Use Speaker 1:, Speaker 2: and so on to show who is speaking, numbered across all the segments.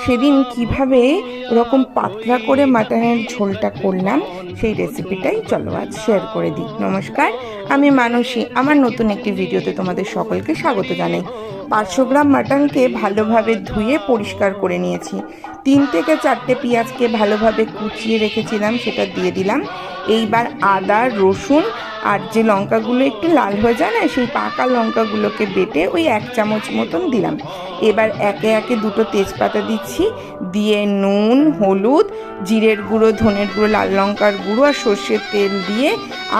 Speaker 1: সেদিন কিভাবে ওরকম পাতলা করে মাটনের ঝোলটা করলাম সেই রেসিপিটাই চলো আজ শেয়ার করে দিই। নমস্কার, আমি মানসী। আমার নতুন একটি ভিডিওতে তোমাদের সকলকে স্বাগত জানাই। 500 গ্রাম মাটনকে ভালোভাবে ধুয়ে পরিষ্কার করে নিয়েছি। 3 থেকে 4টে পেঁয়াজকে ভালোভাবে কুচিয়ে রেখেছিলাম, সেটা দিয়ে দিলাম। এইবার আদা, রসুন আর যে লঙ্কাগুলো একটু লাল হয়ে যায় না, সেই পাকা লঙ্কাগুলোকে বেটে ওই 1 চামচ মতন দিলাম। এবার একে একে 2টো তেজপাতা দিচ্ছি, দিয়ে নুন, হলুদ, জিরের গুঁড়ো, ধনের গুঁড়ো, লাল লঙ্কার গুঁড়ো আর সর্ষের তেল দিয়ে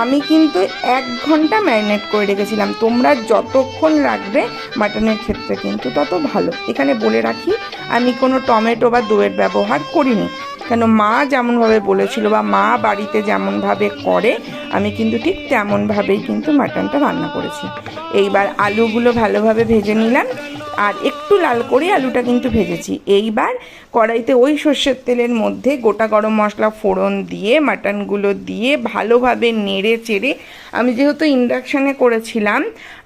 Speaker 1: আমি কিন্তু 1 ঘন্টা ম্যারিনেট করে রেখেছিলাম। তোমরা যতক্ষণ রাখবে মাটনের ক্ষেত্রে কিন্তু তত ভালো। এখানে বলে রাখি, আমি কোনো টমেটো বা দইয়ের ব্যবহার করিনি, কেন মা যেমনভাবে বলেছিল বা মা বাড়িতে যেমনভাবে করে আমি কিন্তু ঠিক তেমনভাবেই কিন্তু মাটনটা রান্না করেছি। এইবার আলুগুলো ভালোভাবে ভেজে নিলাম, আর একটু লাল করে আলুটা কিন্তু ভেজেছি। এইবার কড়াইতে ওই সর্ষের তেলের মধ্যে গোটা গরম মশলা ফোড়ন দিয়ে মাটনগুলো দিয়ে ভালোভাবে নেড়ে চেড়ে, আমি যেহেতু ইন্ডাকশানে করেছিলাম,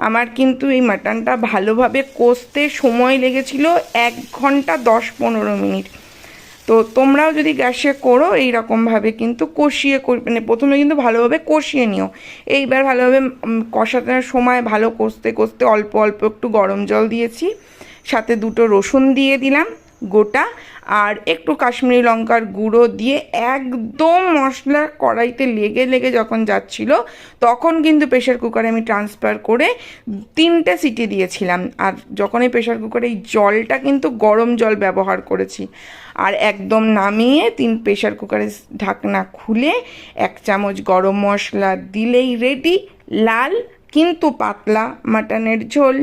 Speaker 1: আমার কিন্তু এই মাটনটা ভালোভাবে কষতে সময় লেগেছিল 1 ঘন্টা 10-15 মিনিট। তো তোমরাও যদি গ্যাসে করো এই রকমভাবে কিন্তু কষিয়ে, মানে প্রথমে কিন্তু ভালোভাবে কষিয়ে নিও। এইবার ভালোভাবে কষানোর সময় ভালো কষতে কষতে অল্প অল্প একটু গরম জল দিয়েছি, সাথে 2টো রসুন দিয়ে দিলাম গোটা, আর একটু কাশ্মীরি লঙ্কার গুঁড়ো দিয়ে একদম মশলা কড়াইতে লেগে লেগে যখন যাচ্ছিল, তখন কিন্তু প্রেশার কুকারে আমি ট্রান্সফার করে 3টে সিটি দিয়েছিলাম। আর যখন এই প্রেশার কুকারে এই জলটা কিন্তু গরম জল ব্যবহার করেছি, আর একদম নামিয়ে প্রেশার কুকারের ঢাকনা খুলে 1 চামচ গরম মশলা দিলেই রেডি লাল কিন্তু পাতলা মাটনের ঝোল।